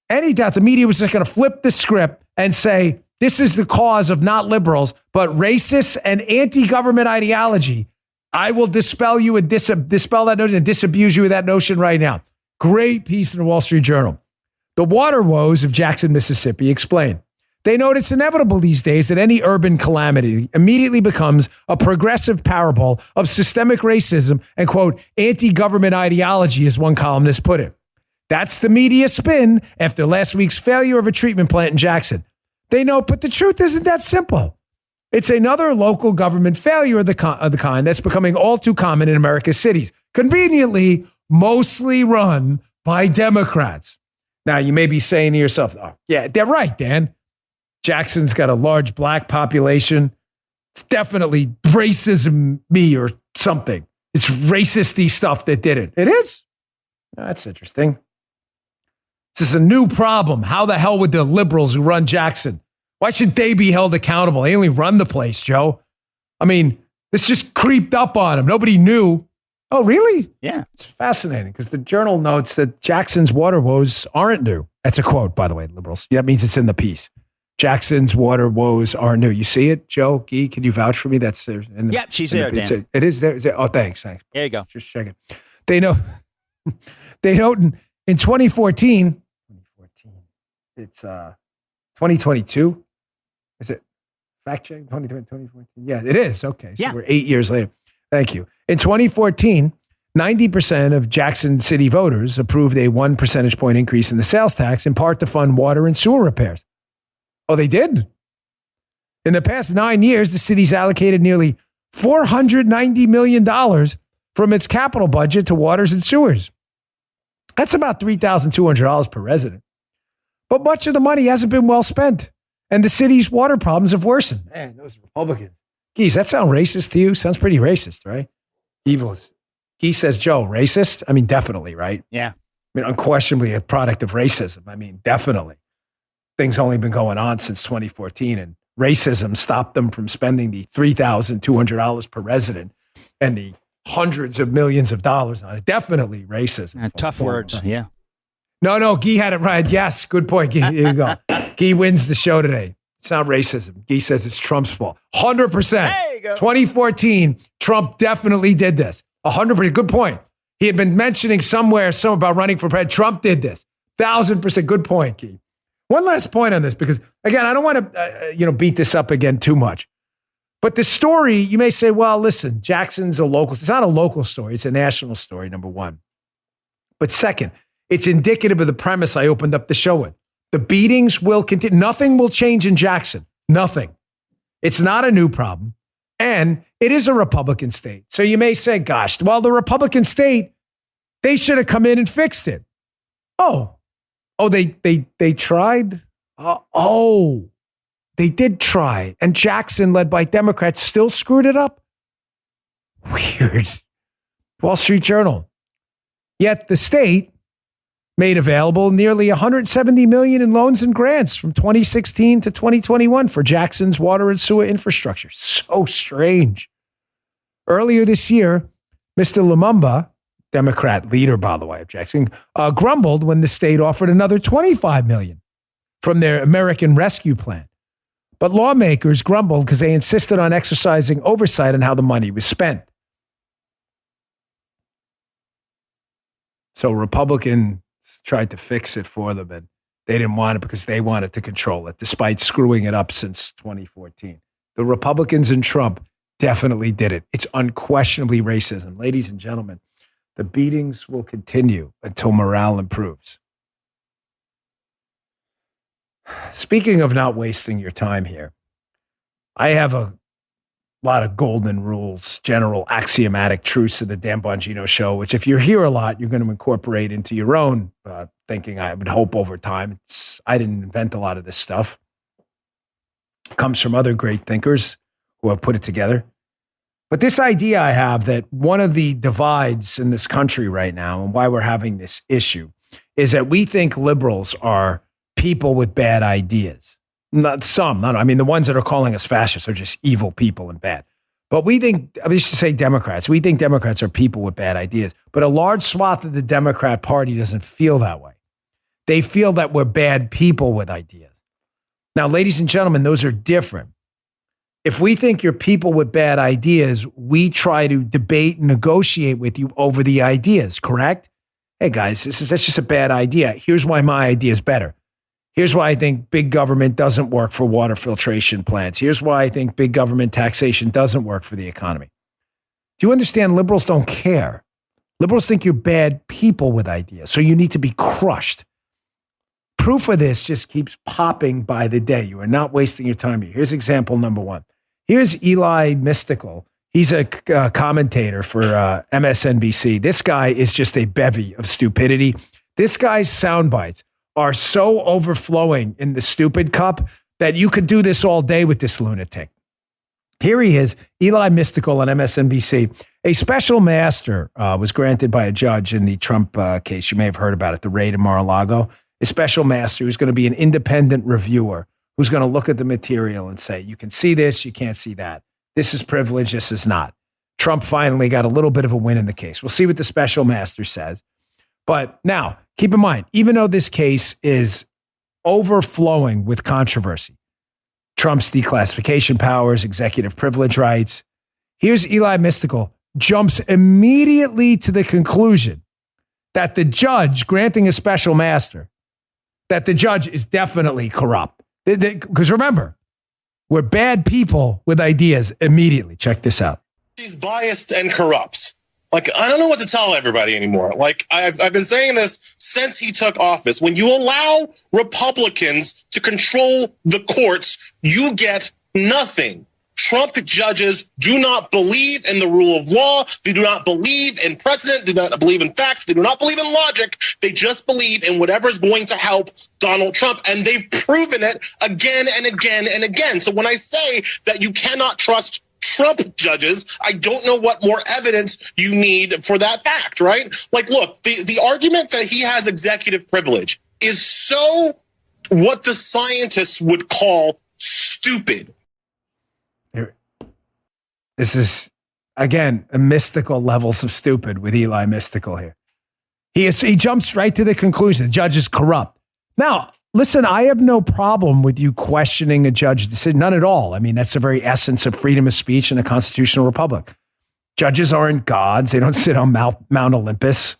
was just going to flip the script and say, this is the cause of not liberals, but racists and anti-government ideology, I will dispel you and dispel that notion and disabuse you of that notion right now. Great piece in the Wall Street Journal. The water woes of Jackson, Mississippi explain. They note it's inevitable these days that any urban calamity immediately becomes a progressive parable of systemic racism and, quote, anti-government ideology, as one columnist put it. That's the media spin after last week's failure of a treatment plant in Jackson. They note, but the truth isn't that simple. It's another local government failure of the kind that's becoming all too common in America's cities, conveniently mostly run by Democrats. Now, you may be saying to yourself, oh, yeah, they're right, Dan. Jackson's got a large black population. It's definitely racism me or something. It's racist-y stuff that did it. It is? That's interesting. This is a new problem. How the hell would the liberals who run Jackson? Why should they be held accountable? They only run the place, Joe. I mean, this just creeped up on them. Nobody knew. Oh, really? Yeah. It's fascinating because the Journal notes that Jackson's water woes aren't new. That's a quote, by the way, liberals. That means it's in the piece. Jackson's water woes are new. You see it, Joe? Guy, can you vouch for me? That's in the, Yep, she's there, Dan. It is there. Oh, thanks. There you go. Just checking. They note in 2014, it's 2022. Is it fact check? 2014? Yeah, it is. Okay. So we're 8 years later. Thank you. In 2014, 90% of Jackson City voters approved a 1 percentage point increase in the sales tax, in part to fund water and sewer repairs. Oh, they did? In the past 9 years, the city's allocated nearly $490 million from its capital budget to waters and sewers. That's about $3,200 per resident. But much of the money hasn't been well spent, and the city's water problems have worsened. Man, those Republicans. Geez, that sound racist to you? Sounds pretty racist, right? Evil. Guy says, Joe, racist? I mean, definitely, right? Yeah. I mean, unquestionably a product of racism. I mean, definitely. Things only been going on since 2014, and racism stopped them from spending the $3,200 per resident and the hundreds of millions of dollars on it. Definitely racism. Tough words. Yeah. No, Guy had it right. Yes, good point, Guy. Here you go. Guy wins the show today. It's not racism. Guy says it's Trump's fault. 100%. There you go. 2014, Trump definitely did this. 100%. Good point. He had been mentioning somewhere about running for president. Trump did this. 1,000%. Good point, Guy. One last point on this, because again, I don't want to beat this up again too much. But the story, you may say, well, listen, Jackson's a local. It's not a local story. It's a national story, number one. But second, It's indicative of the premise I opened up the show with. The beatings will continue. Nothing will change in Jackson. Nothing. It's not a new problem. And it is a Republican state. So you may say, gosh, well, the Republican state, they should have come in and fixed it. Oh, they tried? They did try. And Jackson, led by Democrats, still screwed it up? Weird. Wall Street Journal. Yet the state made available nearly $170 million in loans and grants from 2016 to 2021 for Jackson's water and sewer infrastructure. So strange. Earlier this year, Mr. Lumumba, Democrat leader, by the way, of Jackson, grumbled when the state offered another $25 million from their American Rescue Plan. But lawmakers grumbled because they insisted on exercising oversight on how the money was spent. So Republicans tried to fix it for them, and they didn't want it because they wanted to control it, despite screwing it up since 2014. The Republicans and Trump definitely did it. It's unquestionably racism. Ladies and gentlemen, the beatings will continue until morale improves. Speaking of not wasting your time here, I have a lot of golden rules, general axiomatic truths of the Dan Bongino show, which if you're here a lot, you're going to incorporate into your own thinking, I would hope, over time. I didn't invent a lot of this stuff. It comes from other great thinkers who have put it together. But this idea I have that one of the divides in this country right now and why we're having this issue is that we think liberals are people with bad ideas. I mean, the ones that are calling us fascists are just evil people and bad. But we think, I used to say Democrats, we think Democrats are people with bad ideas. But a large swath of the Democrat Party doesn't feel that way. They feel that we're bad people with ideas. Now, ladies and gentlemen, those are different. If we think you're people with bad ideas, we try to debate and negotiate with you over the ideas, correct? Hey guys, that's just a bad idea. Here's why my idea is better. Here's why I think big government doesn't work for water filtration plants. Here's why I think big government taxation doesn't work for the economy. Do you understand? Liberals don't care. Liberals think you're bad people with ideas, so you need to be crushed. Proof of this just keeps popping by the day. You are not wasting your time here. Here's example number one. Here's Eli Mystical. He's a commentator for MSNBC. This guy is just a bevy of stupidity. This guy's sound bites are so overflowing in the stupid cup that you could do this all day with this lunatic. Here he is, Eli Mystical on MSNBC. A special master was granted by a judge in the Trump case. You may have heard about it, the raid in Mar-a-Lago. A special master who's going to be an independent reviewer who's going to look at the material and say, you can see this, you can't see that. This is privilege, this is not. Trump finally got a little bit of a win in the case. We'll see what the special master says. But now, keep in mind, even though this case is overflowing with controversy, Trump's declassification powers, executive privilege rights, here's Eli Mystical, jumps immediately to the conclusion that the judge granting a special master, that the judge is definitely corrupt. Because remember, we're bad people with ideas immediately. Check this out. He's biased and corrupt. Like, I don't know what to tell everybody anymore. Like, I've been saying this since he took office. When you allow Republicans to control the courts, you get nothing. Trump judges do not believe in the rule of law. They do not believe in precedent. They do not believe in facts. They do not believe in logic. They just believe in whatever is going to help Donald Trump. And they've proven it again and again and again. So when I say that you cannot trust Trump judges, I don't know what more evidence you need for that fact, right? Like, look, the argument that he has executive privilege is so what the scientists would call stupid. This is, again, a mystical levels of stupid with Eli Mystical here. He jumps right to the conclusion. The judge is corrupt. Now, listen, I have no problem with you questioning a judge's decision. None at all. I mean, that's the very essence of freedom of speech in a constitutional republic. Judges aren't gods. They don't sit on Mount Olympus.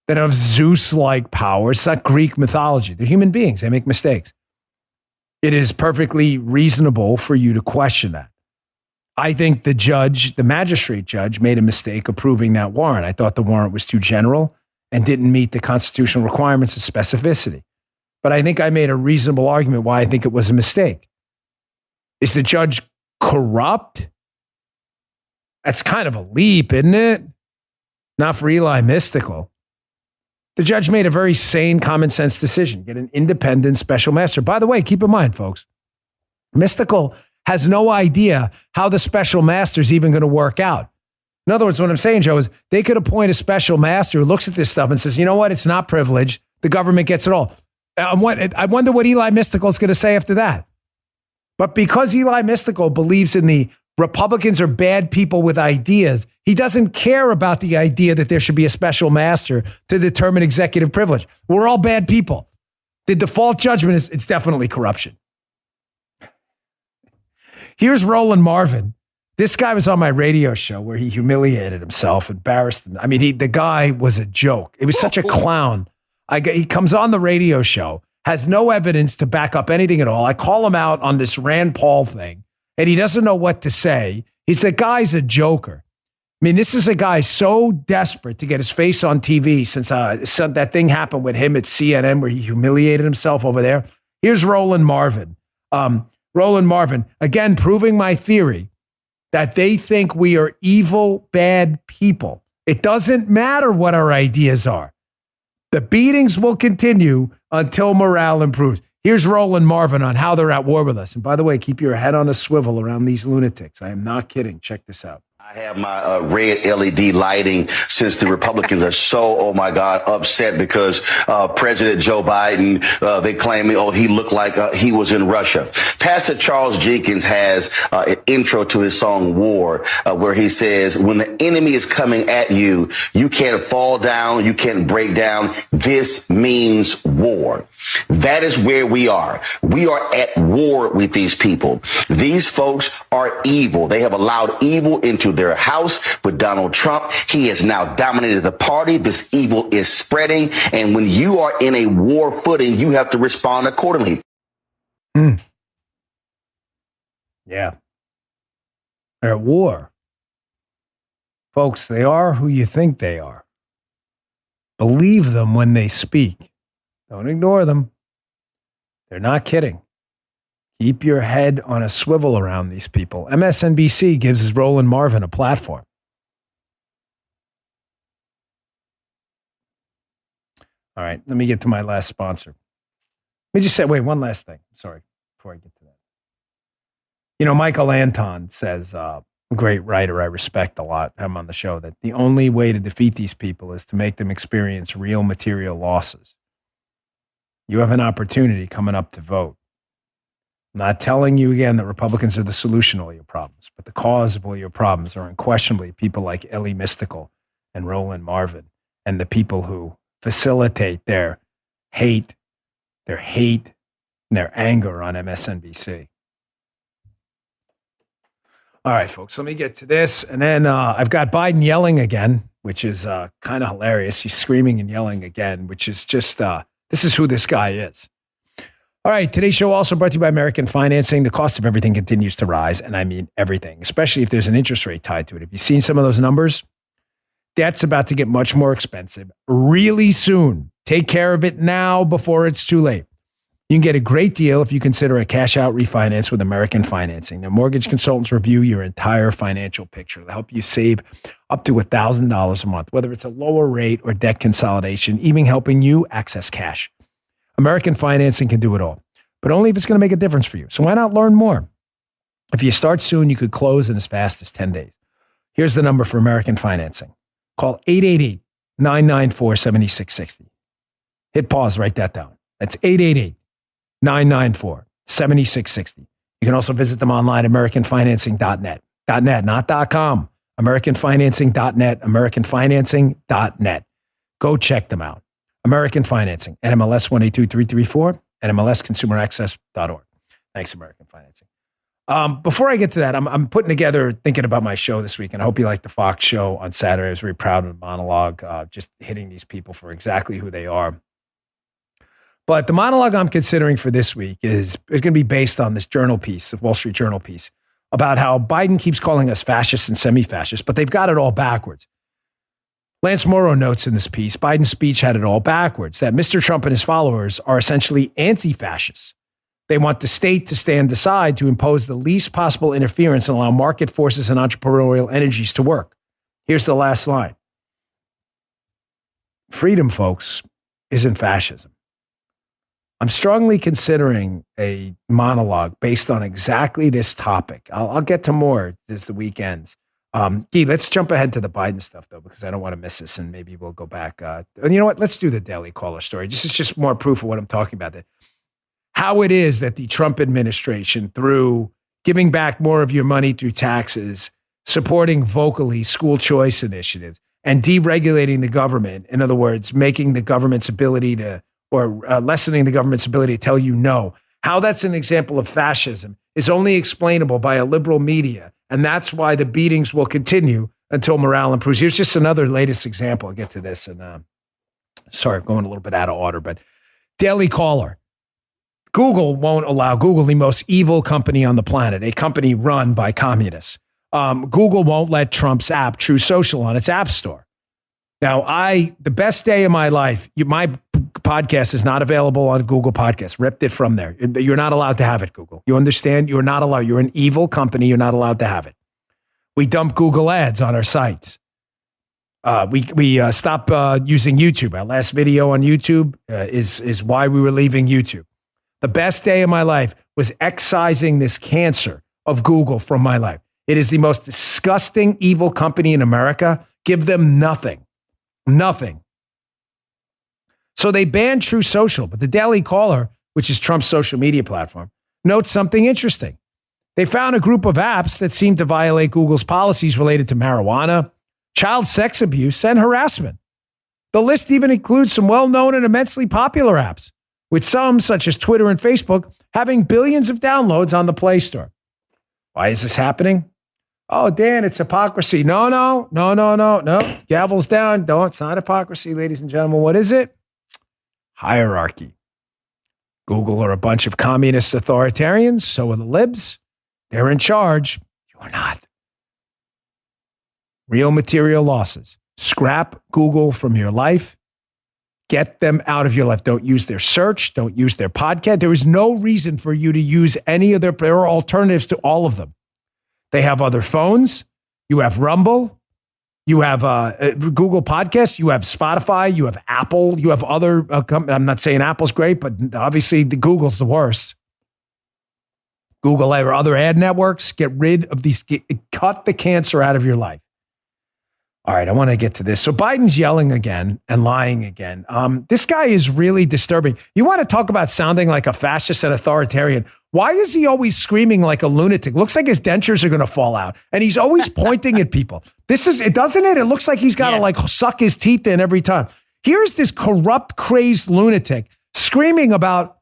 They don't have Zeus-like powers. It's not Greek mythology. They're human beings. They make mistakes. It is perfectly reasonable for you to question that. I think the magistrate judge, made a mistake approving that warrant. I thought the warrant was too general and didn't meet the constitutional requirements of specificity. But I think I made a reasonable argument why I think it was a mistake. Is the judge corrupt? That's kind of a leap, isn't it? Not for Eli Mystical. The judge made a very sane, common sense decision. Get an independent special master. By the way, keep in mind, folks, Mystical has no idea how the special master is even going to work out. In other words, what I'm saying, Joe, is they could appoint a special master who looks at this stuff and says, you know what? It's not privilege. The government gets it all. I wonder what Eli Mystical is going to say after that. But because Eli Mystical believes in the Republicans are bad people with ideas, he doesn't care about the idea that there should be a special master to determine executive privilege. We're all bad people. The default judgment is it's definitely corruption. Here's Roland Marvin. This guy was on my radio show where he humiliated himself, embarrassed him. I mean, the guy was a joke. It was such a clown. He comes on the radio show, has no evidence to back up anything at all. I call him out on this Rand Paul thing, and he doesn't know what to say. The guy's a joker. I mean, this is a guy so desperate to get his face on TV since that thing happened with him at CNN where he humiliated himself over there. Here's Roland Marvin. Roland Marvin, again, proving my theory that they think we are evil, bad people. It doesn't matter what our ideas are. The beatings will continue until morale improves. Here's Roland Marvin on how they're at war with us. And by the way, keep your head on a swivel around these lunatics. I am not kidding. Check this out. I have my red LED lighting since the Republicans are so, oh my God, upset because President Joe Biden, they claim, he looked like he was in Russia. Pastor Charles Jenkins has an intro to his song War, where he says, when the enemy is coming at you, you can't fall down, you can't break down. This means war. That is where we are. We are at war with these people. These folks are evil. They have allowed evil into their house with Donald Trump. He has now dominated the party. This evil is spreading. And when you are in a war footing, you have to respond accordingly. Yeah. They're at war. Folks, they are who you think they are. Believe them when they speak. Don't ignore them. They're not kidding. Keep your head on a swivel around these people. MSNBC gives Roland Marvin a platform. All right, let me get to my last sponsor. Let me just say, one last thing. Sorry, before I get to that. You know, Michael Anton says, a great writer I respect a lot, I'm on the show, that the only way to defeat these people is to make them experience real material losses. You have an opportunity coming up to vote. I'm not telling you again that Republicans are the solution to all your problems, but the cause of all your problems are unquestionably people like Eli Mystical and Roland Marvin and the people who facilitate their hate, and their anger on MSNBC. All right, folks, let me get to this. And then I've got Biden yelling again, which is kind of hilarious. He's screaming and yelling again, which is just, this is who this guy is. All right, today's show also brought to you by American Financing. The cost of everything continues to rise, and I mean everything, especially if there's an interest rate tied to it. Have you seen some of those numbers? Debt's about to get much more expensive really soon. Take care of it now before it's too late. You can get a great deal if you consider a cash-out refinance with American Financing. Their mortgage consultants review your entire financial picture. They'll help you save up to $1,000 a month, whether it's a lower rate or debt consolidation, even helping you access cash. American Financing can do it all, but only if it's going to make a difference for you. So why not learn more? If you start soon, you could close in as fast as 10 days. Here's the number for American Financing. Call 888-994-7660. Hit pause, write that down. That's 888-994-7660. You can also visit them online at AmericanFinancing.net. .net, not .com. AmericanFinancing.net, AmericanFinancing.net. Go check them out. American Financing, NMLS 182334, NMLSConsumerAccess.org. Thanks, American Financing. Before I get to that, I'm putting together, thinking about my show this week, and I hope you like the Fox show on Saturday. I was very proud of the monologue, just hitting these people for exactly who they are. But the monologue I'm considering for this week is going to be based on this journal piece, the Wall Street Journal piece, about how Biden keeps calling us fascists and semi-fascists, but they've got it all backwards. Lance Morrow notes in this piece, Biden's speech had it all backwards, that Mr. Trump and his followers are essentially anti-fascists. They want the state to stand aside to impose the least possible interference and allow market forces and entrepreneurial energies to work. Here's the last line. Freedom, folks, isn't fascism. I'm strongly considering a monologue based on exactly this topic. I'll get to more as the week ends. Guy, let's jump ahead to the Biden stuff, though, because I don't want to miss this, and maybe we'll go back. And you know what? Let's do the Daily Caller story. This is just more proof of what I'm talking about. How it is that the Trump administration, through giving back more of your money through taxes, supporting vocally school choice initiatives, and deregulating the government, in other words, making the government's ability to, or lessening the government's ability to tell you no, how that's an example of fascism is only explainable by a liberal media. And that's why the beatings will continue until morale improves. Here's just another latest example. I'll get to this. And sorry, I'm going a little bit out of order, but Daily Caller. Google won't allow, Google, the most evil company on the planet, a company run by communists. Google won't let Trump's app, True Social, on its app store. Now, the best day of my life, my podcast is not available on Google Podcasts. Ripped it from there. You're not allowed to have it, Google. You understand? You're not allowed. You're an evil company. You're not allowed to have it. We dump Google ads on our sites. We stop using YouTube. Our last video on YouTube is why we were leaving YouTube. The best day of my life was excising this cancer of Google from my life. It is the most disgusting, evil company in America. Give them nothing. Nothing. So they banned True Social, but the Daily Caller, which is Trump's social media platform, notes something interesting. They found a group of apps that seem to violate Google's policies related to marijuana, child sex abuse, and harassment. The list even includes some well-known and immensely popular apps, with some, such as Twitter and Facebook, having billions of downloads on the Play Store. Why is this happening? Oh, Dan, it's hypocrisy. No. Gavel's down. No, it's not hypocrisy, ladies and gentlemen. What is it? Hierarchy. Google are a bunch of communist authoritarians. So are the libs. They're in charge. You're not. Real material losses. Scrap Google from your life. Get them out of your life. Don't use their search. Don't use their podcast. There is no reason for you to use any of there are alternatives to all of them. They have other phones. You have Rumble. You have Google Podcasts. You have Spotify. You have Apple. You have other I'm not saying Apple's great, but obviously the Google's the worst. Google or other ad networks. Get rid of these. Cut the cancer out of your life. All right, I want to get to this. So Biden's yelling again and lying again. This guy is really disturbing. You want to talk about sounding like a fascist and authoritarian. Why is he always screaming like a lunatic? Looks like his dentures are going to fall out. And he's always pointing at people. Doesn't it? It looks like he's got to like suck his teeth in every time. Here's this corrupt, crazed lunatic screaming about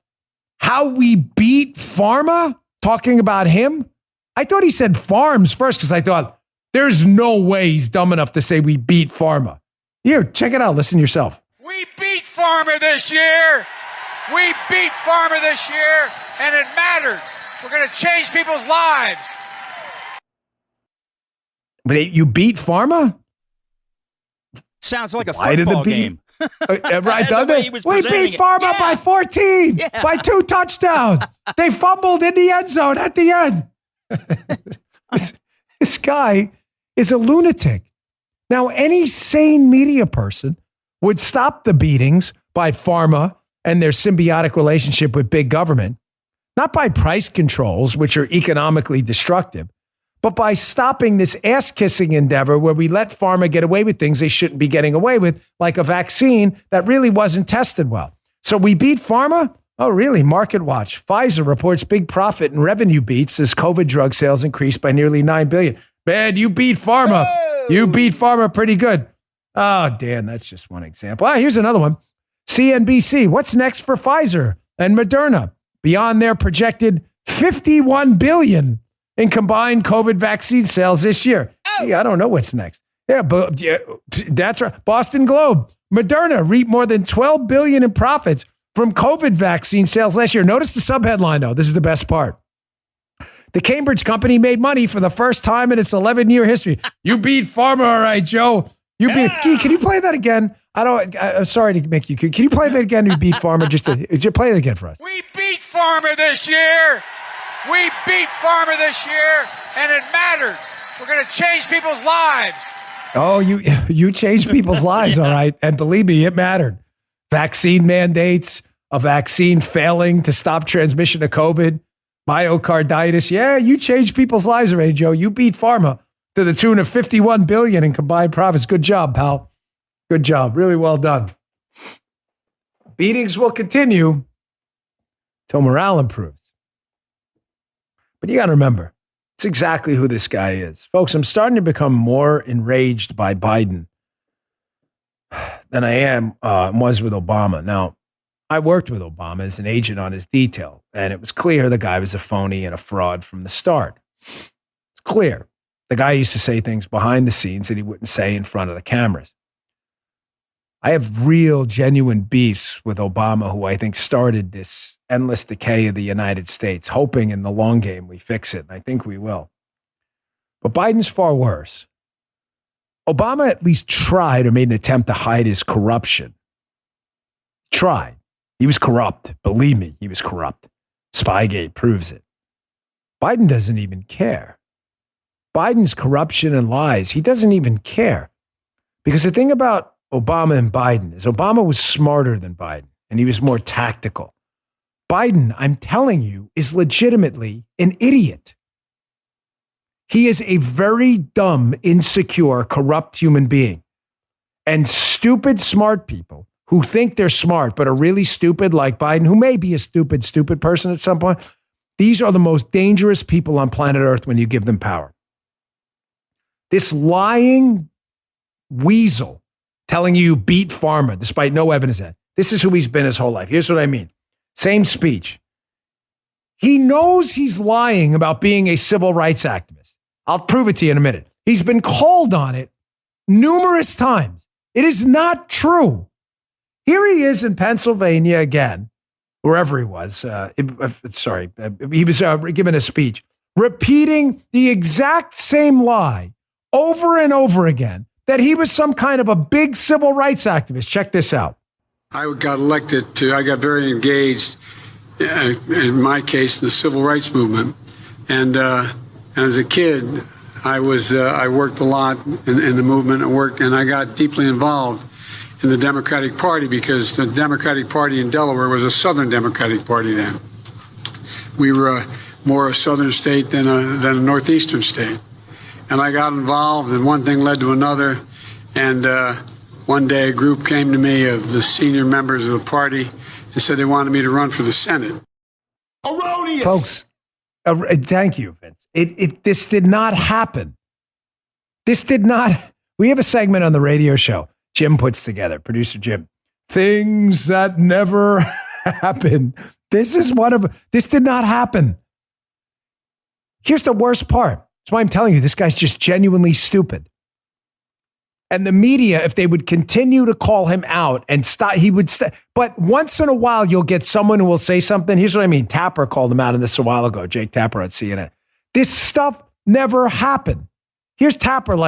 how we beat pharma, talking about him. I thought he said farms first because I thought, there's no way he's dumb enough to say we beat pharma. Here, check it out. Listen yourself. We beat pharma this year. We beat pharma this year, and it mattered. We're going to change people's lives. But you beat pharma? Sounds like a football game. Right, doesn't it? We beat pharma by 14, by 2 touchdowns. They fumbled in the end zone at the end. This guy is a lunatic. Now, any sane media person would stop the beatings by pharma and their symbiotic relationship with big government, not by price controls, which are economically destructive, but by stopping this ass-kissing endeavor where we let pharma get away with things they shouldn't be getting away with, like a vaccine that really wasn't tested well. So we beat pharma? Oh, really? Market Watch. Pfizer reports big profit and revenue beats as COVID drug sales increased by nearly $9 billion. Man, you beat pharma. Whoa. You beat pharma pretty good. Oh, Dan, that's just one example. Here's another one. CNBC. What's next for Pfizer and Moderna beyond their projected $51 billion in combined COVID vaccine sales this year? Oh. Gee, I don't know what's next. But that's right. Boston Globe. Moderna reaped more than $12 billion in profits from COVID vaccine sales last year. Notice the subheadline, though. This is the best part. The Cambridge company made money for the first time in its 11-year history. You beat pharma, all right, Joe. You beat. Can you play that again? I'm sorry to make you. Can you play that again? You beat Farmer. Just play that again for us. We beat Farmer this year. We beat Farmer this year, and it mattered. We're going to change people's lives. Oh, you changed people's lives, all right. And believe me, it mattered. Vaccine mandates, a vaccine failing to stop transmission of COVID, myocarditis. Yeah, you changed people's lives already, Joe. You beat Pharma to the tune of $51 billion in combined profits. Good job, pal. Good job. Really well done. Beatings will continue till morale improves. But you got to remember, it's exactly who this guy is. Folks, I'm starting to become more enraged by Biden than I was with Obama. Now, I worked with Obama as an agent on his detail, and it was clear the guy was a phony and a fraud from the start. It's clear. The guy used to say things behind the scenes that he wouldn't say in front of the cameras. I have real, genuine beefs with Obama, who I think started this endless decay of the United States, hoping in the long game we fix it, and I think we will. But Biden's far worse. Obama at least tried or made an attempt to hide his corruption. Tried. He was corrupt. Believe me, he was corrupt. Spygate proves it. Biden doesn't even care. Biden's corruption and lies, he doesn't even care. Because the thing about Obama and Biden is Obama was smarter than Biden, and he was more tactical. Biden, I'm telling you, is legitimately an idiot. He is a very dumb, insecure, corrupt human being. And stupid, smart people who think they're smart but are really stupid, like Biden, who may be a stupid person at some point, these are the most dangerous people on planet Earth when you give them power. This lying weasel telling you beat Pharma despite no evidence of that. This is who he's been his whole life. Here's what I mean. Same speech. He knows he's lying about being a civil rights activist. I'll prove it to you in a minute. He's been called on it numerous times. It is not true. Here he is in Pennsylvania again, wherever he was. He was giving a speech, repeating the exact same lie over and over again, that he was some kind of a big civil rights activist. Check this out. I got very engaged, in my case, in the civil rights movement. And as a kid, I worked a lot in the movement and I got deeply involved in the Democratic Party because the Democratic Party in Delaware was a Southern Democratic Party then. We were more a Southern state than a Northeastern state. And I got involved, and one thing led to another. And one day a group came to me of the senior members of the party and said they wanted me to run for the Senate. Erroneous. Folks, thank you, Vince. This did not happen. We have a segment on the radio show Jim puts together, producer Jim. Things that never happen. This did not happen. Here's the worst part. That's why I'm telling you, this guy's just genuinely stupid. And the media, if they would continue to call him out and stop, he would stop. But once in a while, you'll get someone who will say something. Here's what I mean. Tapper called him out on this a while ago. Jake Tapper on CNN. This stuff never happened. Here's Tapper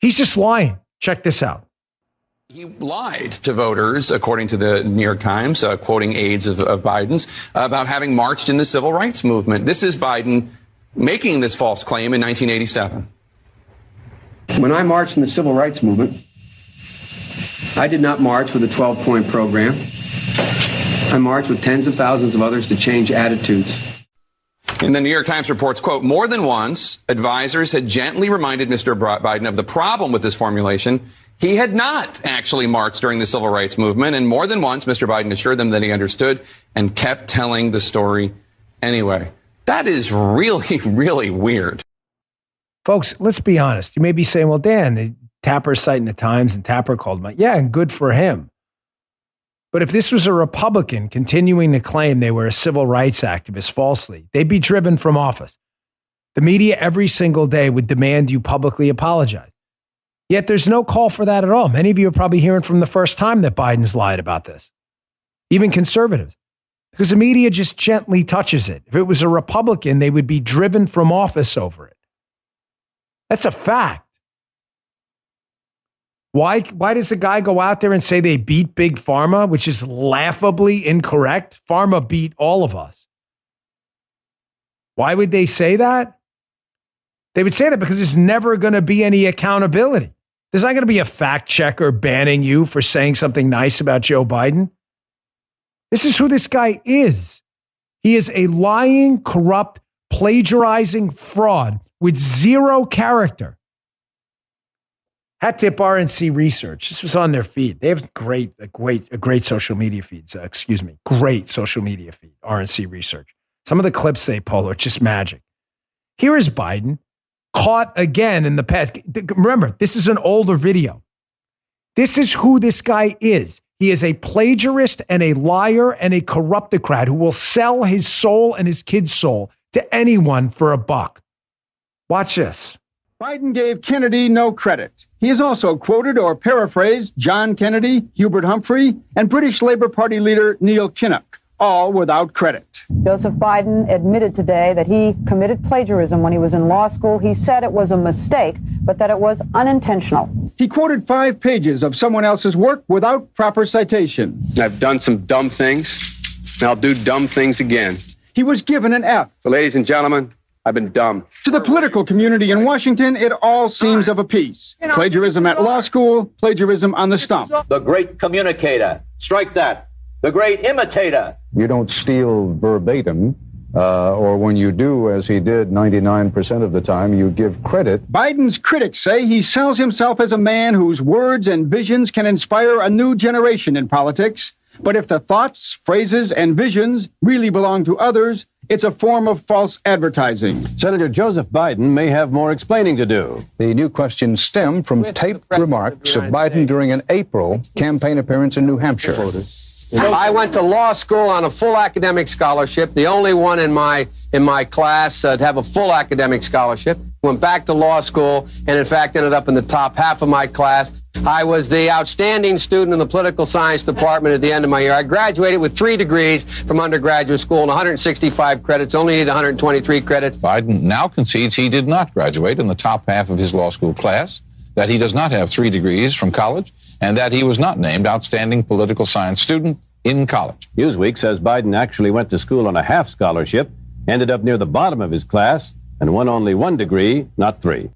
he's just lying. Check this out. He lied to voters, according to the New York Times, quoting aides of Biden's, about having marched in the civil rights movement. This is Biden making this false claim in 1987. When I marched in the civil rights movement, I did not march with a 12-point program. I marched with tens of thousands of others to change attitudes. And the New York Times reports, quote, more than once, advisors had gently reminded Mr. Biden of the problem with this formulation. He had not actually marched during the civil rights movement. And more than once, Mr. Biden assured them that he understood and kept telling the story anyway. That is really, really weird. Folks, let's be honest. You may be saying, well, Dan, Tapper's citing the Times and Tapper called him out. Yeah, and good for him. But if this was a Republican continuing to claim they were a civil rights activist falsely, they'd be driven from office. The media every single day would demand you publicly apologize. Yet there's no call for that at all. Many of you are probably hearing from the first time that Biden's lied about this. Even conservatives. Because the media just gently touches it. If it was a Republican, they would be driven from office over it. That's a fact. Why does the guy go out there and say they beat Big Pharma, which is laughably incorrect? Pharma beat all of us. Why would they say that? They would say that because there's never going to be any accountability. There's not going to be a fact checker banning you for saying something nice about Joe Biden. This is who this guy is. He is a lying, corrupt, plagiarizing fraud with zero character. Hat tip RNC Research. This was on their feed. They have great social media feeds. Great social media feed. RNC Research. Some of the clips they pull are just magic. Here is Biden caught again in the past. Remember, this is an older video. This is who this guy is. He is a plagiarist and a liar and a corruptocrat who will sell his soul and his kid's soul to anyone for a buck. Watch this. Biden gave Kennedy no credit. He has also quoted or paraphrased John Kennedy, Hubert Humphrey, and British Labour Party leader Neil Kinnock, all without credit. Joseph Biden admitted today that he committed plagiarism when he was in law school. He said it was a mistake, but that it was unintentional. He quoted 5 pages of someone else's work without proper citation. I've done some dumb things, and I'll do dumb things again. He was given an F. So, ladies and gentlemen, I've been dumb. To the political community in Washington, it all seems of a piece. Plagiarism at law school, plagiarism on the stump. The great communicator. Strike that. The great imitator. You don't steal verbatim, or when you do, as he did 99% of the time, you give credit. Biden's critics say he sells himself as a man whose words and visions can inspire a new generation in politics. But if the thoughts, phrases, and visions really belong to others, it's a form of false advertising. Senator Joseph Biden may have more explaining to do. The new questions stem from taped remarks of Biden during an April campaign appearance in New Hampshire. I went to law school on a full academic scholarship, the only one in my class to have a full academic scholarship. Went back to law school and, in fact, ended up in the top half of my class. I was the outstanding student in the political science department at the end of my year. I graduated with 3 degrees from undergraduate school and 165 credits, only needed 123 credits. Biden now concedes he did not graduate in the top half of his law school class, that he does not have 3 degrees from college, and that he was not named outstanding political science student in college. Newsweek says Biden actually went to school on a half scholarship, ended up near the bottom of his class, and won only 1 degree, not 3.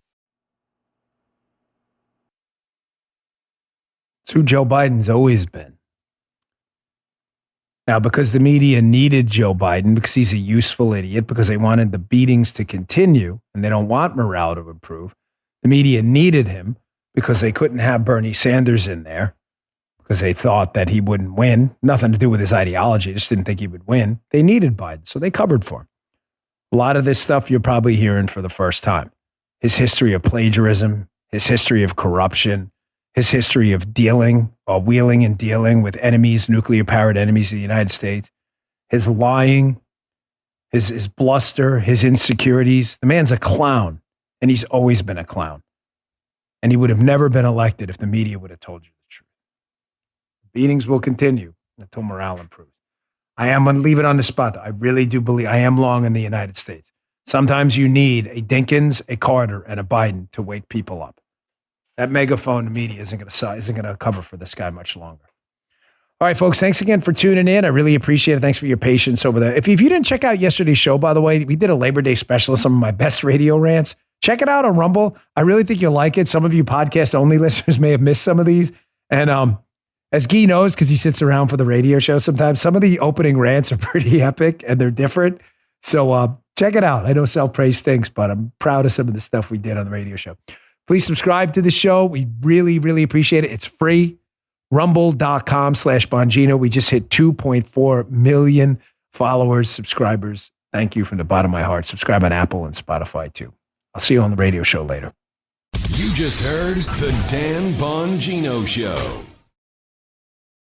It's who Joe Biden's always been. Now, because the media needed Joe Biden, because he's a useful idiot, because they wanted the beatings to continue, and they don't want morale to improve, the media needed him because they couldn't have Bernie Sanders in there, because they thought that he wouldn't win. Nothing to do with his ideology, just didn't think he would win. They needed Biden, so they covered for him. A lot of this stuff you're probably hearing for the first time. His history of plagiarism, his history of corruption, his history of wheeling and dealing with enemies, nuclear-powered enemies of the United States, his lying, his bluster, his insecurities. The man's a clown, and he's always been a clown. And he would have never been elected if the media would have told you the truth. Beatings will continue until morale improves. I am going to leave it on the spot. I really do believe I am long in the United States. Sometimes you need a Dinkins, a Carter, and a Biden to wake people up. That megaphone to media isn't going to cover for this guy much longer. All right, folks, thanks again for tuning in. I really appreciate it. Thanks for your patience over there. If you didn't check out yesterday's show, by the way, we did a Labor Day special, some of my best radio rants. Check it out on Rumble. I really think you'll like it. Some of you podcast-only listeners may have missed some of these. And as Guy knows, because he sits around for the radio show sometimes, some of the opening rants are pretty epic and they're different. So check it out. I know self-praise stinks, but I'm proud of some of the stuff we did on the radio show. Please subscribe to the show. We really, really appreciate it. It's free. Rumble.com/Bongino. We just hit 2.4 million followers, subscribers. Thank you from the bottom of my heart. Subscribe on Apple and Spotify too. I'll see you on the radio show later. You just heard The Dan Bongino Show.